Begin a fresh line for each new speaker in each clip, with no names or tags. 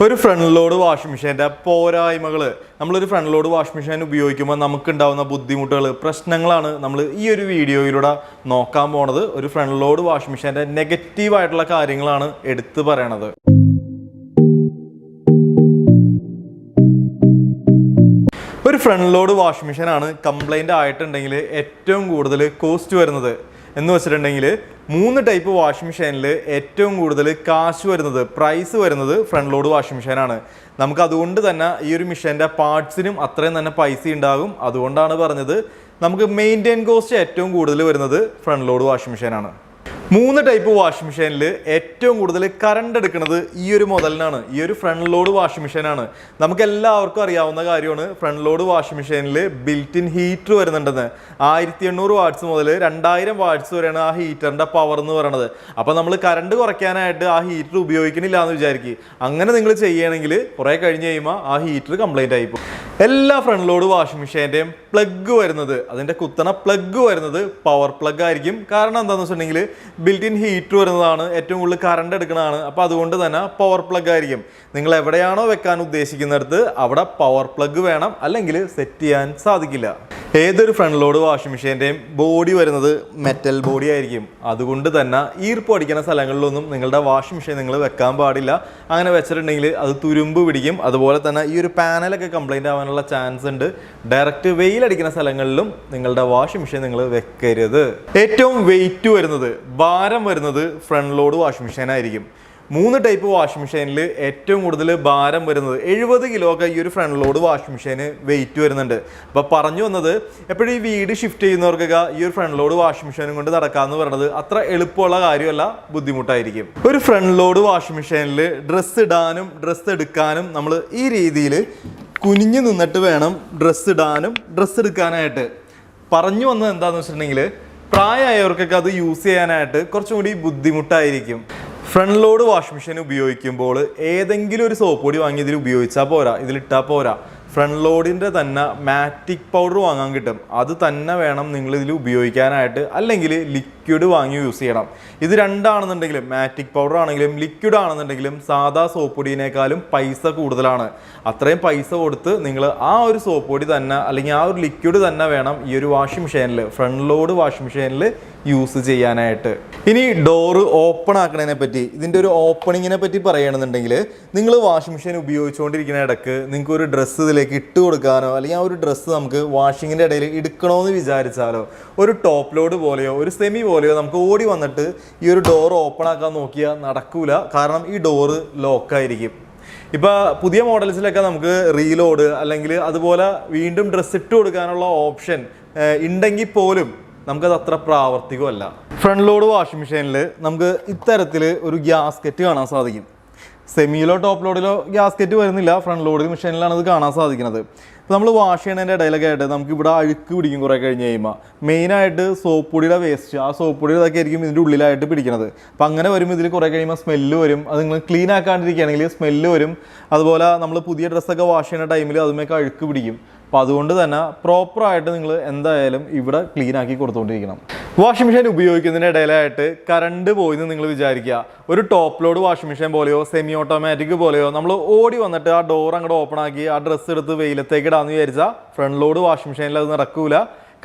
ഒരു front load washing മെഷീൻ്റെ പോരായ്മകൾ, നമ്മളൊരു ഫ്രണ്ട് ലോഡ് വാഷിംഗ് മെഷീൻ ഉപയോഗിക്കുമ്പോൾ നമുക്കുണ്ടാകുന്ന ബുദ്ധിമുട്ടുകൾ, പ്രശ്നങ്ങളാണ് നമ്മൾ ഈ ഒരു വീഡിയോയിലൂടെ നോക്കാൻ പോണത്. ഒരു ഫ്രണ്ട് ലോഡ് വാഷിംഗ് മെഷീൻ്റെ നെഗറ്റീവായിട്ടുള്ള കാര്യങ്ങളാണ് എടുത്തു പറയണത്. ഒരു ഫ്രണ്ട് ലോഡ് വാഷിംഗ് മെഷീനാണ് കംപ്ലൈൻ്റ് ആയിട്ടുണ്ടെങ്കിൽ ഏറ്റവും കൂടുതൽ കോസ്റ്റ് വരുന്നത് എന്ന് വെച്ചിട്ടുണ്ടെങ്കിൽ 3 ടൈപ്പ് വാഷിംഗ് മെഷീനിൽ ഏറ്റവും കൂടുതൽ കാശ് വരുന്നത്, പ്രൈസ് വരുന്നത് ഫ്രണ്ട് ലോഡ് വാഷിംഗ് മെഷീനാണ്. നമുക്ക് അതുകൊണ്ട് തന്നെ ഈ ഒരു മെഷീൻ്റെ പാർട്സിനും അത്രയും തന്നെ പൈസ ഉണ്ടാകും. അതുകൊണ്ടാണ് പറഞ്ഞത് നമുക്ക് മെയിൻറ്റെയിൻ കോസ്റ്റ് ഏറ്റവും കൂടുതൽ വരുന്നത് ഫ്രണ്ട് ലോഡ് വാഷിംഗ് മെഷീനാണ്. 3 ടൈപ്പ് വാഷിംഗ് മെഷീനിൽ ഏറ്റവും കൂടുതൽ കറണ്ട് എടുക്കുന്നത് ഈ ഒരു മോഡലിനാണ്, ഈ ഒരു ഫ്രണ്ട് ലോഡ് വാഷിംഗ് മെഷീനാണ്. നമുക്ക് എല്ലാവർക്കും അറിയാവുന്ന കാര്യമാണ് ഫ്രണ്ട് ലോഡ് വാഷിംഗ് മെഷീനിൽ ബിൽറ്റ് ഇൻ ഹീറ്റർ വരുന്നുണ്ടെന്ന്. 1800 വാട്ട്സ് മുതൽ 2000 വാട്ട്സ് വരെയാണ് ആ ഹീറ്ററിൻ്റെ പവർ എന്ന് പറയുന്നത്. അപ്പോൾ നമ്മൾ കറണ്ട് കുറയ്ക്കാനായിട്ട് ആ ഹീറ്റർ ഉപയോഗിക്കണില്ല എന്ന് വിചാരിക്കും. അങ്ങനെ നിങ്ങൾ ചെയ്യുകയാണെങ്കിൽ കുറേ കഴിഞ്ഞ് കഴിയുമ്പോൾ ആ ഹീറ്റർ കംപ്ലൈൻ്റ് ആയിപ്പോൾ. എല്ലാ ഫ്രണ്ട് ലോഡ് വാഷിംഗ് മെഷീൻ്റെയും പ്ലഗ് വരുന്നത്, അതിൻ്റെ കുത്തണ പ്ലഗ് വരുന്നത് പവർ പ്ലഗ് ആയിരിക്കും. കാരണം എന്താണെന്ന് വെച്ചിട്ടുണ്ടെങ്കിൽ ബിൽറ്റ് ഇൻ ഹീറ്റർ വരുന്നതാണ്, ഏറ്റവും കൂടുതൽ കറണ്ട് എടുക്കുന്നതാണ്. അപ്പോൾ അതുകൊണ്ട് തന്നെ പവർ പ്ലഗ് ആയിരിക്കും. നിങ്ങൾ എവിടെയാണോ വെക്കാൻ ഉദ്ദേശിക്കുന്നിടത്ത് അവിടെ പവർ പ്ലഗ് വേണം, അല്ലെങ്കിൽ സെറ്റ് ചെയ്യാൻ സാധിക്കില്ല. ഏതൊരു ഫ്രണ്ട് ലോഡ് വാഷിംഗ് മെഷീൻ്റെയും ബോഡി വരുന്നത് മെറ്റൽ ബോഡി ആയിരിക്കും. അതുകൊണ്ട് തന്നെ ഈർപ്പ് അടിക്കുന്ന സ്ഥലങ്ങളിലൊന്നും നിങ്ങളുടെ വാഷിംഗ് മെഷീൻ നിങ്ങൾ വെക്കാൻ പാടില്ല. അങ്ങനെ വെച്ചിട്ടുണ്ടെങ്കിൽ അത് തുരുമ്പ് പിടിക്കും. അതുപോലെ തന്നെ ഈ ഒരു പാനലൊക്കെ കംപ്ലൈൻ്റ് ആവാനുള്ള ചാൻസ് ഉണ്ട്. ഡയറക്റ്റ് വെയിലടിക്കുന്ന സ്ഥലങ്ങളിലും നിങ്ങളുടെ വാഷിംഗ് മെഷീൻ നിങ്ങൾ വെക്കരുത്. ഏറ്റവും വെയിറ്റ് വരുന്നത്, ഭാരം വരുന്നത് ഫ്രണ്ട് ലോഡ് വാഷിംഗ് മെഷീൻ ആയിരിക്കും. 3 ടൈപ്പ് വാഷിംഗ് മെഷീനിൽ ഏറ്റവും കൂടുതൽ ഭാരം വരുന്നത് 70 കിലോ ഒക്കെ ഈ ഒരു ഫ്രണ്ട് ലോഡ് വാഷിംഗ് മെഷീന് വെയിറ്റ് വരുന്നുണ്ട്. അപ്പോൾ പറഞ്ഞു വന്നത്, എപ്പോഴും ഈ വീട് ഷിഫ്റ്റ് ചെയ്യുന്നവർക്കൊക്കെ ഈ ഒരു ഫ്രണ്ട് ലോഡ് വാഷിംഗ് മെഷീനും കൊണ്ട് നടക്കാമെന്ന് പറയുന്നത് അത്ര എളുപ്പമുള്ള കാര്യമല്ല, ബുദ്ധിമുട്ടായിരിക്കും. ഒരു ഫ്രണ്ട് ലോഡ് വാഷിംഗ് മെഷീനിൽ ഡ്രസ്സ് ഇടാനും ഡ്രസ്സ് എടുക്കാനും നമ്മൾ ഈ രീതിയിൽ കുനിഞ്ഞു നിന്നിട്ട് വേണം ഡ്രസ്സ് ഇടാനും ഡ്രസ്സ് എടുക്കാനായിട്ട്. പറഞ്ഞു വന്നത് എന്താണെന്ന് വെച്ചിട്ടുണ്ടെങ്കിൽ പ്രായമായവർക്കൊക്കെ അത് യൂസ് ചെയ്യാനായിട്ട് കുറച്ചും കൂടി ബുദ്ധിമുട്ടായിരിക്കും. ഫ്രണ്ട് ലോഡ് വാഷിംഗ് മെഷീൻ ഉപയോഗിക്കുമ്പോൾ ഏതെങ്കിലും ഒരു സോപ്പ് പൊടി വാങ്ങി ഇതിൽ ഉപയോഗിച്ചാൽ പോരാ, ഇതിലിട്ടാൽ പോരാ. ഫ്രണ്ട് ലോഡിൻ്റെ തന്നെ മാറ്റിക് പൗഡർ വാങ്ങാൻ കിട്ടും. അത് തന്നെ വേണം നിങ്ങൾ ഇതിൽ ഉപയോഗിക്കാനായിട്ട്, അല്ലെങ്കിൽ ലിക്വിഡ് വാങ്ങി യൂസ് ചെയ്യണം. ഇത് രണ്ടാണെന്നുണ്ടെങ്കിലും, മാറ്റിക് പൗഡർ ആണെങ്കിലും ലിക്വിഡ് ആണെന്നുണ്ടെങ്കിലും സാധാ സോപ്പ് പൊടിയേക്കാളും പൈസ കൂടുതലാണ്. അത്രയും പൈസ കൊടുത്ത് നിങ്ങൾ ആ ഒരു സോപ്പ് പൊടി തന്നെ അല്ലെങ്കിൽ ആ ഒരു ലിക്വിഡ് തന്നെ വേണം ഈ ഒരു വാഷിംഗ് മെഷീനിൽ, ഫ്രണ്ട് ലോഡ് വാഷിംഗ് മെഷീനിൽ യൂസ് ചെയ്യാനായിട്ട്. ഇനി ഡോറ് ഓപ്പൺ ആക്കണതിനെ പറ്റി, ഇതിൻ്റെ ഒരു ഓപ്പണിങ്ങിനെ പറ്റി പറയുകയാണെന്നുണ്ടെങ്കിൽ, നിങ്ങൾ വാഷിംഗ് മെഷീൻ ഉപയോഗിച്ചുകൊണ്ടിരിക്കുന്ന ഇടയ്ക്ക് നിങ്ങൾക്ക് ഒരു ഡ്രസ്സ് ഇതിലേക്ക് ഇട്ട് കൊടുക്കാനോ അല്ലെങ്കിൽ ആ ഒരു ഡ്രസ്സ് നമുക്ക് വാഷിങ്ങിൻ്റെ ഇടയിൽ എടുക്കണമെന്ന് വിചാരിച്ചാലോ, ഒരു ടോപ്പ് ലോഡ് പോലെയോ ഒരു സെമി പോലെയോ നമുക്ക് ഓടി വന്നിട്ട് ഈ ഒരു ഡോർ ഓപ്പൺ ആക്കാൻ നോക്കിയാൽ നടക്കൂല. കാരണം ഈ ഡോറ് ലോക്കായിരിക്കും. ഇപ്പോൾ പുതിയ മോഡൽസിലൊക്കെ നമുക്ക് റീലോഡ് അല്ലെങ്കിൽ അതുപോലെ വീണ്ടും ഡ്രസ്സ് ഇട്ട് കൊടുക്കാനുള്ള ഓപ്ഷൻ ഉണ്ടെങ്കിൽ പോലും നമുക്കത് അത്ര പ്രാവർത്തികമല്ല. ഫ്രണ്ട് ലോഡ് വാഷിംഗ് മെഷീനിൽ നമുക്ക് ഇത്തരത്തിൽ ഒരു ഗ്യാസ്കറ്റ് കാണാൻ സാധിക്കും. സെമിയിലോ ടോപ്പ് ലോഡിലോ ഗ്യാസ്കറ്റ് വരുന്നില്ല, ഫ്രണ്ട് ലോഡ് മെഷീനിലാണ് ഇത് കാണാൻ സാധിക്കുന്നത്. ഇപ്പോൾ നമ്മൾ വാഷ് ചെയ്യണതിൻ്റെ ഇടയിലൊക്കെ ആയിട്ട് നമുക്ക് ഇവിടെ അഴുക്ക് പിടിക്കും കുറേ കഴിഞ്ഞ് കഴിയുമ്പോൾ. മെയിനായിട്ട് സോപ്പ് പൊടിയുടെ വേസ്റ്റ്, ആ സോപ്പ് പൊടി ഇതൊക്കെ ആയിരിക്കും ഇതിൻ്റെ ഉള്ളിലായിട്ട് പിടിക്കുന്നത്. അപ്പോൾ അങ്ങനെ വരുമ്പോൾ ഇതിൽ കുറേ കഴിയുമ്പോൾ സ്മെല്ല് വരും. അത് നിങ്ങൾ ക്ലീൻ ആക്കാണ്ടിരിക്കുകയാണെങ്കിൽ സ്മെല്ല് വരും. അതുപോലെ നമ്മൾ പുതിയ ഡ്രസ്സൊക്കെ വാഷ് ചെയ്യുന്ന ടൈമിൽ അതുമൊക്കെ അഴുക്ക് പിടിക്കും. അപ്പോൾ അതുകൊണ്ട് തന്നെ പ്രോപ്പറായിട്ട് നിങ്ങൾ എന്തായാലും ഇവിടെ ക്ലീൻ ആക്കി കൊടുത്തുകൊണ്ടിരിക്കണം. വാഷിംഗ് മെഷീൻ ഉപയോഗിക്കുന്നതിൻ്റെ ഇടയിലായിട്ട് കറണ്ട് പോയിന്ന് നിങ്ങൾ വിചാരിക്കുക. ഒരു ടോപ്പ് ലോഡ് വാഷിംഗ് മെഷീൻ പോലെയോ സെമി ഓട്ടോമാറ്റിക് പോലെയോ നമ്മൾ ഓടി വന്നിട്ട് ആ ഡോർ അങ്ങോട്ട് ഓപ്പൺ ആക്കി ആ ഡ്രസ്സ് എടുത്ത് വെയിലത്തേക്ക് ഇടാമെന്ന് വിചാരിച്ചാൽ ഫ്രണ്ട് ലോഡ് വാഷിംഗ് മെഷീനിൽ അത് നടക്കൂല.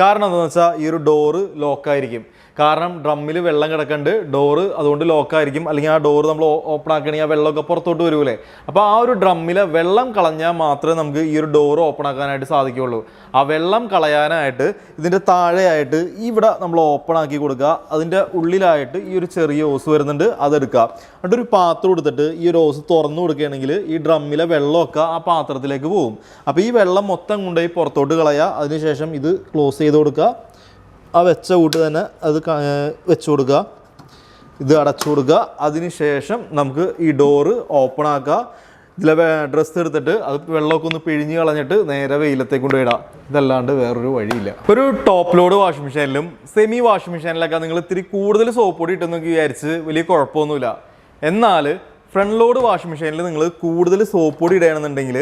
കാരണം എന്താണെന്ന് വെച്ചാൽ ഈ ഒരു ഡോറ് ലോക്കായിരിക്കും. കാരണം ഡ്രമ്മിൽ വെള്ളം കിടക്കുന്നുണ്ട്, ഡോറ് അതുകൊണ്ട് ലോക്കായിരിക്കും. അല്ലെങ്കിൽ ആ ഡോറ് നമ്മൾ ഓപ്പൺ ആക്കണമെങ്കിൽ ആ വെള്ളമൊക്കെ പുറത്തോട്ട് വരുമല്ലേ. അപ്പോൾ ആ ഒരു ഡ്രമ്മിലെ വെള്ളം കളഞ്ഞാൽ മാത്രമേ നമുക്ക് ഈ ഒരു ഡോറ് ഓപ്പൺ ആക്കാനായിട്ട് സാധിക്കുകയുള്ളൂ. ആ വെള്ളം കളയാനായിട്ട് ഇതിൻ്റെ താഴെയായിട്ട് ഇവിടെ നമ്മൾ ഓപ്പൺ ആക്കി കൊടുക്കുക. അതിൻ്റെ ഉള്ളിലായിട്ട് ഈ ഒരു ചെറിയ ഓസ് വരുന്നുണ്ട്, അതെടുക്കുക. എന്നിട്ട് ഒരു പാത്രം എടുത്തിട്ട് ഈ ഒരു ഓസ് തുറന്നു കൊടുക്കുകയാണെങ്കിൽ ഈ ഡ്രമ്മിലെ വെള്ളമൊക്കെ ആ പാത്രത്തിലേക്ക് പോകും. അപ്പോൾ ഈ വെള്ളം മൊത്തം കൊണ്ടുപോയി പുറത്തോട്ട് കളയുക. അതിനുശേഷം ഇത് ക്ലോസ് ചെയ്ത് കൊടുക്കുക. ആ വെച്ച കൂട്ട് തന്നെ അത് വെച്ച് കൊടുക്കുക, ഇത് അടച്ചു കൊടുക്കുക. അതിനുശേഷം നമുക്ക് ഈ ഡോറ് ഓപ്പൺ ആക്കുക. ഇതിലെ ഡ്രസ്സ് എടുത്തിട്ട് അത് വെള്ളമൊക്കെ ഒന്ന് പിഴിഞ്ഞ് കളഞ്ഞിട്ട് നേരെ വെയിലത്തേക്ക് കൊണ്ടുപോയിടാം. ഇതല്ലാണ്ട് വേറൊരു വഴിയില്ല. ഒരു ടോപ്പ് ലോഡ് വാഷിംഗ് മെഷീനിലും സെമി വാഷിംഗ് മെഷീനിലൊക്കെ നിങ്ങൾ ഇത്തിരി കൂടുതൽ സോപ്പ് പൊടി ഇട്ടെന്നൊക്കെ വിചാരിച്ച് വലിയ കുഴപ്പമൊന്നുമില്ല. എന്നാൽ ഫ്രണ്ട് ലോഡ് വാഷിംഗ് മെഷീനിൽ നിങ്ങൾ കൂടുതൽ സോപ്പ് പൊടി ഇടുകയാണെന്നുണ്ടെങ്കിൽ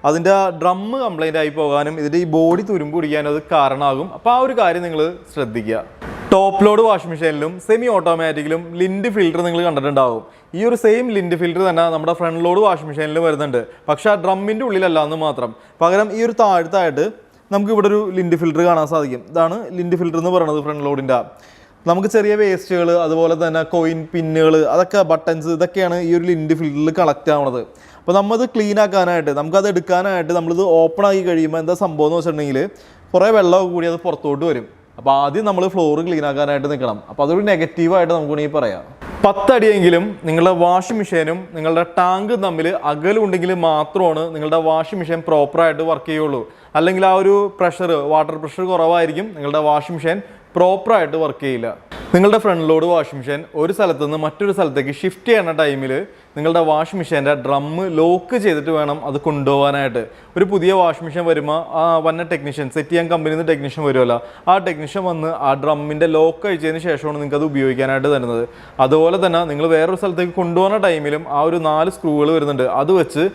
അതിൻ്റെ ഡ്രമ്മ് കംപ്ലൈൻ്റ് ആയി പോകാനും ഇതിൻ്റെ ഈ ബോഡി തുരുമ്പ് പിടിക്കാനും അത് കാരണമാകും. അപ്പോൾ ആ ഒരു കാര്യം നിങ്ങൾ ശ്രദ്ധിക്കുക. ടോപ്പ് ലോഡ് വാഷിംഗ് മെഷീനിലും സെമി ഓട്ടോമാറ്റിക്കിലും ലിൻഡ് ഫിൽറ്റർ നിങ്ങൾ കണ്ടിട്ടുണ്ടാവും. ഈ ഒരു സെയിം ലിൻഡ് ഫിൽറ്റർ തന്നെ നമ്മുടെ ഫ്രണ്ട് ലോഡ് വാഷിംഗ് മെഷീനിൽ വരുന്നുണ്ട്. പക്ഷേ ആ ഡ്രമ്മിൻ്റെ ഉള്ളിലല്ല എന്ന് മാത്രം. പകരം ഈ ഒരു താഴത്തായിട്ട് നമുക്ക് ഇവിടെ ഒരു ലിൻഡ് ഫിൽറ്റർ കാണാൻ സാധിക്കും. ഇതാണ് ലിൻഡ് ഫിൽറ്റർ എന്ന് പറയുന്നത് ഫ്രണ്ട് ലോഡിൻ്റെ. നമുക്ക് ചെറിയ വേസ്റ്റുകൾ, അതുപോലെ തന്നെ കോയിൻ പിന്നുകൾ, അതൊക്കെ ബട്ടൺസ്, ഇതൊക്കെയാണ് ഈ ഒരു ലിൻഡ് ഫിൽറ്ററിൽ കളക്ട് ആവുന്നത്. അപ്പോൾ നമ്മത് ക്ലീൻ ആക്കാനായിട്ട്, നമുക്കത് എടുക്കാനായിട്ട് നമ്മളിത് ഓപ്പൺ ആക്കി കഴിയുമ്പോൾ എന്താ സംഭവം എന്ന് വെച്ചിട്ടുണ്ടെങ്കിൽ കുറേ വെള്ളമൊക്കെ കൂടി അത് പുറത്തോട്ട് വരും. അപ്പോൾ ആദ്യം നമ്മൾ ഫ്ലോർ ക്ലീൻ ആക്കാനായിട്ട് നിൽക്കണം. അപ്പോൾ അതൊരു നെഗറ്റീവായിട്ട് നമുക്ക് വേണമെങ്കിൽ പറയാം. 10 അടിയെങ്കിലും നിങ്ങളുടെ വാഷിംഗ് മെഷീനും നിങ്ങളുടെ ടാങ്കും തമ്മിൽ അകലുണ്ടെങ്കിൽ മാത്രമാണ് നിങ്ങളുടെ വാഷിംഗ് മെഷീൻ പ്രോപ്പറായിട്ട് വർക്ക് ചെയ്യുള്ളൂ. അല്ലെങ്കിൽ ആ ഒരു പ്രഷർ, വാട്ടർ പ്രഷർ കുറവായിരിക്കും, നിങ്ങളുടെ വാഷിംഗ് മെഷീൻ പ്രോപ്പറായിട്ട് വർക്ക് ചെയ്യില്ല. നിങ്ങളുടെ ഫ്രണ്ട് ലോഡ് വാഷിംഗ് മെഷീൻ ഒരു സ്ഥലത്ത് നിന്ന് മറ്റൊരു സ്ഥലത്തേക്ക് ഷിഫ്റ്റ് ചെയ്യുന്ന ടൈമിൽ നിങ്ങളുടെ വാഷിംഗ് മെഷീൻ്റെ ഡ്രമ്മ് ലോക്ക് ചെയ്തിട്ട് വേണം അത് കൊണ്ടുപോകാനായിട്ട്. ഒരു പുതിയ വാഷിംഗ് മെഷീൻ വരുമ്പോൾ വന്ന ടെക്നീഷ്യൻ, സെറ്റ് ചെയ്യാൻ കമ്പനിയിൽ നിന്ന് ടെക്നീഷ്യൻ വരുമല്ലോ, ആ ടെക്നീഷ്യൻ വന്ന് ആ ഡ്രമ്മിൻ്റെ ലോക്ക് അഴിച്ചതിന് ശേഷമാണ് നിങ്ങൾക്ക് അത് ഉപയോഗിക്കാനായിട്ട് തരുന്നത്. അതുപോലെ തന്നെ നിങ്ങൾ വേറൊരു സ്ഥലത്തേക്ക് കൊണ്ടുപോകുന്ന ടൈമിലും ആ ഒരു 4 സ്ക്രൂകൾ വരുന്നുണ്ട്. അത് വെച്ച്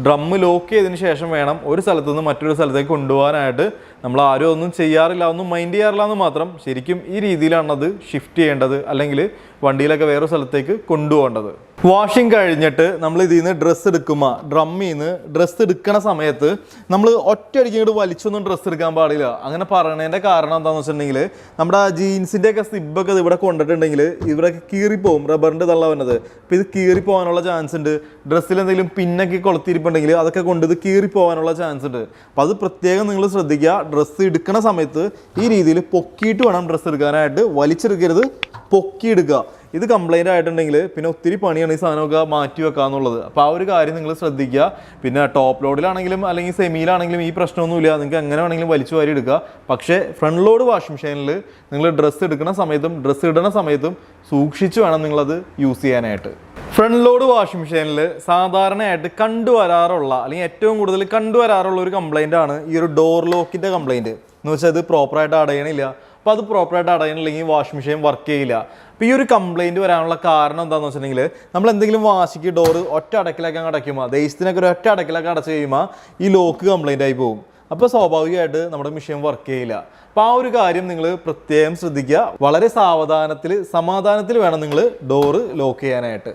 ഡ്രമ്മ് ലോക്ക് ചെയ്തതിന് ശേഷം വേണം ഒരു സ്ഥലത്തു നിന്ന് മറ്റൊരു സ്ഥലത്തേക്ക് കൊണ്ടുപോകാനായിട്ട്. നമ്മൾ ആരും ഒന്നും ചെയ്യാറില്ല, ഒന്നും മൈൻഡ് ചെയ്യാറില്ല എന്ന് മാത്രം. ശരിക്കും ഈ രീതിയിലാണ് അത് ഷിഫ്റ്റ് ചെയ്യേണ്ടത്, അല്ലെങ്കിൽ വണ്ടിയിലൊക്കെ വേറൊരു സ്ഥലത്തേക്ക് കൊണ്ടുപോകേണ്ടത്. വാഷിംഗ് കഴിഞ്ഞിട്ട് നമ്മൾ ഇതിൽ നിന്ന് ഡ്രസ്സ് എടുക്കുമ്പോൾ, ഡ്രമ്മിൽ നിന്ന് ഡ്രസ്സ് എടുക്കണ സമയത്ത് നമ്മൾ ഒറ്റയടിക്ക് ഇങ്ങോട്ട് വലിച്ചൊന്നും ഡ്രസ്സ് എടുക്കാൻ പാടില്ല. അങ്ങനെ പറയണതിൻ്റെ കാരണം എന്താണെന്ന് വെച്ചിട്ടുണ്ടെങ്കിൽ, നമ്മുടെ ജീൻസിൻ്റെ ഒക്കെ സിബൊക്കെ ഇത് ഇവിടെ കൊണ്ടിട്ടുണ്ടെങ്കിൽ ഇവിടെയൊക്കെ കീറിപ്പോവും, റബ്ബറിൻ്റെ തള്ള വന്നത്. അപ്പോൾ ഇത് കീറിപ്പോകാനുള്ള ചാൻസ് ഉണ്ട്. ഡ്രസ്സിൽ എന്തെങ്കിലും പിന്നൊക്കെ കൊളുത്തിരിപ്പുണ്ടെങ്കിൽ അതൊക്കെ കൊണ്ട് ഇത് കീറിപ്പോകാനുള്ള ചാൻസ് ഉണ്ട്. അപ്പോൾ അത് പ്രത്യേകം നിങ്ങൾ ശ്രദ്ധിക്കുക. ഡ്രസ്സ് എടുക്കണ സമയത്ത് ഈ രീതിയിൽ പൊക്കിയിട്ട് വേണം ഡ്രസ്സ് എടുക്കാനായിട്ട്, വലിച്ചെടുക്കരുത്, പൊക്കിയെടുക്കുക. ഇത് കംപ്ലൈൻ്റ് ആയിട്ടുണ്ടെങ്കിൽ പിന്നെ ഒത്തിരി പണിയാണ് ഈ സാധനമൊക്കെ മാറ്റി വെക്കുക എന്നുള്ളത്. അപ്പോൾ ആ ഒരു കാര്യം നിങ്ങൾ ശ്രദ്ധിക്കുക. പിന്നെ ടോപ്പ് ലോഡിലാണെങ്കിലും അല്ലെങ്കിൽ സെമിയിലാണെങ്കിലും ഈ പ്രശ്നമൊന്നുമില്ല, നിങ്ങൾക്ക് എങ്ങനെ വേണമെങ്കിലും വലിച്ചു വാരി എടുക്കുക. പക്ഷേ ഫ്രണ്ട് ലോഡ് വാഷിംഗ് മെഷീനിൽ നിങ്ങൾ ഡ്രസ്സ് എടുക്കുന്ന സമയത്തും ഡ്രസ്സ് ഇടുന്ന സമയത്തും സൂക്ഷിച്ച് വേണം നിങ്ങളത് യൂസ് ചെയ്യാനായിട്ട്. ഫ്രണ്ട് ലോഡ് വാഷിംഗ് മെഷീനിൽ സാധാരണയായിട്ട് കണ്ടുവരാറുള്ള, അല്ലെങ്കിൽ ഏറ്റവും കൂടുതൽ കണ്ടുവരാറുള്ള ഒരു കംപ്ലൈൻ്റ് ആണ് ഈ ഒരു ഡോർ ലോക്കിൻ്റെ കംപ്ലൈൻറ്റ്. എന്ന് വെച്ചാൽ ഇത് പ്രോപ്പറായിട്ട് അടയണില്ല. അപ്പോൾ അത് പ്രോപ്പറായിട്ട് അടയണില്ലെങ്കിൽ വാഷിംഗ് മെഷീൻ വർക്ക് ചെയ്യില്ല. അപ്പോൾ ഈ ഒരു കംപ്ലൈൻറ്റ് വരാനുള്ള കാരണം എന്താണെന്ന് വെച്ചിട്ടുണ്ടെങ്കിൽ, നമ്മൾ എന്തെങ്കിലും വാശിക്ക് ഡോറ് ഒറ്റ അടക്കിലൊക്കെ അടയ്ക്കുമ്പോൾ, ദേശത്തിനൊക്കെ ഒരു ഒറ്റ അടക്കിലൊക്കെ അടച്ച് കഴിയുമ്പോൾ ഈ ലോക്ക് കംപ്ലൈൻ്റ് ആയി പോകും. അപ്പോൾ സ്വാഭാവികമായിട്ട് നമ്മുടെ മെഷീൻ വർക്ക് ചെയ്യില്ല. അപ്പോൾ ആ ഒരു കാര്യം നിങ്ങൾ പ്രത്യേകം ശ്രദ്ധിക്കുക. വളരെ സമാധാനത്തിൽ വേണം നിങ്ങൾ ഡോറ് ലോക്ക് ചെയ്യാനായിട്ട്.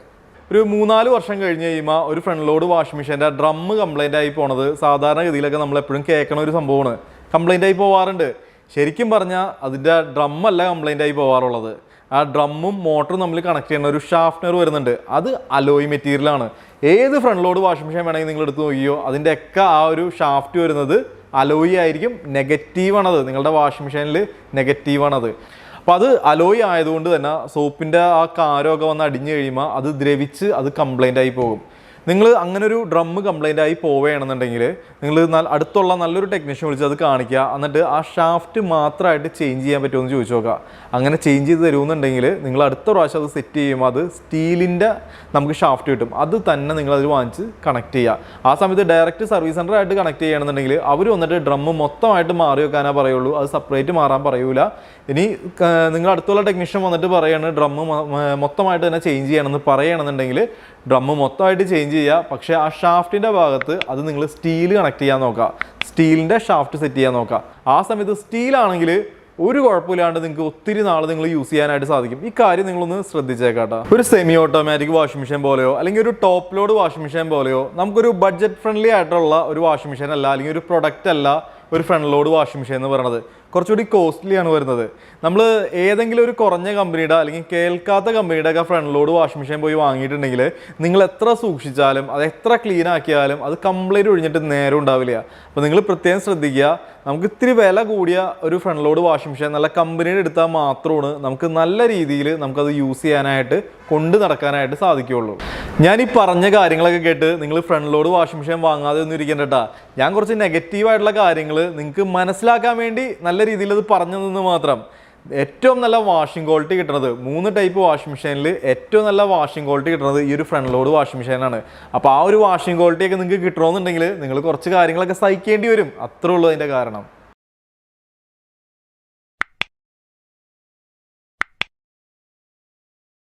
ഒരു 3-4 വർഷം കഴിഞ്ഞ് കഴിയുമ്പോൾ ഒരു ഫ്രണ്ട് ലോഡ് വാഷിംഗ് മെഷീൻ്റെ ഡ്രമ്മ് കംപ്ലൈൻ്റ് ആയി പോണത് സാധാരണഗതിയിലൊക്കെ നമ്മൾ എപ്പോഴും കേൾക്കണ ഒരു സംഭവമാണ്. കംപ്ലൈൻ്റ് ആയി പോവാറുണ്ട്. ശരിക്കും പറഞ്ഞാൽ അതിൻ്റെ ഡ്രമ്മല്ല കംപ്ലൈൻ്റ് ആയി പോകാറുള്ളത്. ആ ഡ്രമ്മും മോട്ടറും തമ്മിൽ കണക്ട് ചെയ്യുന്ന ഒരു ഷാഫ്റ്റ്നർ വരുന്നുണ്ട്. അത് അലോയ് മെറ്റീരിയലാണ്. ഏത് ഫ്രണ്ട് ലോഡ് വാഷിംഗ് മെഷീൻ വേണമെങ്കിൽ നിങ്ങൾ എടുത്ത് നോക്കിയോ, അതിൻ്റെയൊക്കെ ആ ഒരു ഷാഫ്റ്റ് വരുന്നത് അലോയ് ആയിരിക്കും. നെഗറ്റീവാണത്, നിങ്ങളുടെ വാഷിംഗ് മെഷീനിൽ നെഗറ്റീവാണത്. അപ്പോൾ അത് അലോയ് ആയതുകൊണ്ട് തന്നെ സോപ്പിൻ്റെ ആ കാരമൊക്കെ വന്ന് അടിഞ്ഞു കഴിയുമ്പോൾ അത് ദ്രവിച്ച് അത് കംപ്ലൈൻ്റ് ആയി പോകും. നിങ്ങൾ അങ്ങനെ ഒരു ഡ്രമ്മ് കംപ്ലൈൻ്റ് ആയി പോവുകയാണെന്നുണ്ടെങ്കിൽ നിങ്ങൾ അടുത്തുള്ള നല്ലൊരു ടെക്നീഷ്യൻ വിളിച്ച് അത് കാണിക്കുക. എന്നിട്ട് ആ ഷാഫ്റ്റ് മാത്രമായിട്ട് ചേഞ്ച് ചെയ്യാൻ പറ്റുമോ എന്ന് ചോദിച്ചു നോക്കുക. അങ്ങനെ ചേഞ്ച് ചെയ്ത് തരുമെന്നുണ്ടെങ്കിൽ നിങ്ങൾ അടുത്ത പ്രാവശ്യം അത് സെറ്റ് ചെയ്യുമ്പോൾ അത് സ്റ്റീലിൻ്റെ നമുക്ക് ഷാഫ്റ്റ് കിട്ടും. അത് തന്നെ നിങ്ങളത് വാങ്ങിച്ച് കണക്ട് ചെയ്യുക. ആ സമയത്ത് ഡയറക്റ്റ് സർവീസ് സെൻ്ററായിട്ട് കണക്ട് ചെയ്യുകയാണെന്നുണ്ടെങ്കിൽ അവർ വന്നിട്ട് ഡ്രമ്മ് മൊത്തമായിട്ട് മാറി വെക്കാനേ പറയുള്ളൂ, അത് സെപ്പറേറ്റ് മാറാൻ പറയൂല. ഇനി നിങ്ങൾ അടുത്തുള്ള ടെക്നീഷ്യൻ വന്നിട്ട് പറയുകയാണ് ഡ്രമ്മ് മൊത്തമായിട്ട് തന്നെ ചേഞ്ച് ചെയ്യണമെന്ന് പറയുകയാണെന്നുണ്ടെങ്കിൽ ഡ്രമ്മ് മൊത്തമായിട്ട് ചേഞ്ച് ചെയ്യുക. പക്ഷേ ആ ഷാഫ്റ്റിൻ്റെ ഭാഗത്ത് അത് നിങ്ങൾ സ്റ്റീൽ കണക്ട് ചെയ്യാൻ നോക്കുക, സ്റ്റീലിൻ്റെ ഷാഫ്റ്റ് സെറ്റ് ചെയ്യാൻ നോക്കുക. ആ സമയത്ത് സ്റ്റീലാണെങ്കിൽ ഒരു കുഴപ്പമില്ലാണ്ട് നിങ്ങൾക്ക് ഒത്തിരി നാൾ നിങ്ങൾ യൂസ് ചെയ്യാനായിട്ട് സാധിക്കും. ഈ കാര്യം നിങ്ങളൊന്ന് ശ്രദ്ധിച്ചേക്കാട്ടോ. ഒരു സെമി ഓട്ടോമാറ്റിക് വാഷിംഗ് മെഷീൻ പോലെയോ അല്ലെങ്കിൽ ഒരു ടോപ്പ് ലോഡ് വാഷിംഗ് മെഷീൻ പോലെയോ നമുക്കൊരു ബഡ്ജറ്റ് ഫ്രണ്ട്ലി ആയിട്ടുള്ള ഒരു വാഷിംഗ് മെഷീൻ അല്ല, അല്ലെങ്കിൽ ഒരു പ്രൊഡക്റ്റ് അല്ല ഒരു ഫ്രണ്ട് ലോഡ് വാഷിംഗ് മെഷീൻ എന്ന് പറയുന്നത്. കുറച്ചുകൂടി കോസ്റ്റ്ലി ആണ് വരുന്നത്. നമ്മൾ ഏതെങ്കിലും ഒരു കുറഞ്ഞ കമ്പനിയുടെ അല്ലെങ്കിൽ കേൾക്കാത്ത കമ്പനിയുടെ ഒക്കെ ഫ്രണ്ട് ലോഡ് വാഷിംഗ് മെഷീൻ പോയി വാങ്ങിയിട്ടുണ്ടെങ്കിൽ നിങ്ങൾ എത്ര സൂക്ഷിച്ചാലും അത് എത്ര ക്ലീൻ ആക്കിയാലും അത് കംപ്ലൈൻറ്റ് ഒഴിഞ്ഞിട്ട് നേരം ഉണ്ടാവില്ല. അപ്പോൾ നിങ്ങൾ പ്രത്യേകം ശ്രദ്ധിക്കുക. നമുക്ക് ഇത്തിരി വില കൂടിയ ഒരു ഫ്രണ്ട് ലോഡ് വാഷിംഗ് മെഷീൻ നല്ല കമ്പനിയുടെ എടുത്താൽ മാത്രമാണ് നമുക്ക് നല്ല രീതിയിൽ നമുക്കത് യൂസ് ചെയ്യാനായിട്ട് കൊണ്ട് നടക്കാനായിട്ട് സാധിക്കുകയുള്ളൂ. ഞാൻ ഈ പറഞ്ഞ കാര്യങ്ങളൊക്കെ കേട്ട് നിങ്ങൾ ഫ്രണ്ട് ലോഡ് വാഷിംഗ് മെഷീൻ വാങ്ങാതെ ഒന്നും ഇരിക്കേണ്ടട്ടാ. ഞാൻ കുറച്ച് നെഗറ്റീവായിട്ടുള്ള കാര്യങ്ങൾ നിങ്ങൾക്ക് മനസ്സിലാക്കാൻ വേണ്ടി നല്ല രീതിയിൽ അത് പറഞ്ഞു നിന്ന് മാത്രം. ഏറ്റവും നല്ല വാഷിംഗ് ക്വാളിറ്റി കിട്ടുന്നത് 3 ടൈപ്പ് വാഷിംഗ് മെഷീനിൽ ഏറ്റവും നല്ല വാഷിംഗ് ക്വാളിറ്റി കിട്ടുന്നത് ഈ ഒരു ഫ്രണ്ട് ലോഡ് വാഷിംഗ് മെഷീനാണ്. അപ്പോൾ ആ ഒരു വാഷിംഗ് ക്വാളിറ്റിയൊക്കെ നിങ്ങൾക്ക് കിട്ടണമെന്നുണ്ടെങ്കിൽ നിങ്ങൾ കുറച്ച് കാര്യങ്ങളൊക്കെ സഹിക്കേണ്ടി വരും. അത്രേ ഉള്ളൂ അതിൻ്റെ കാരണം.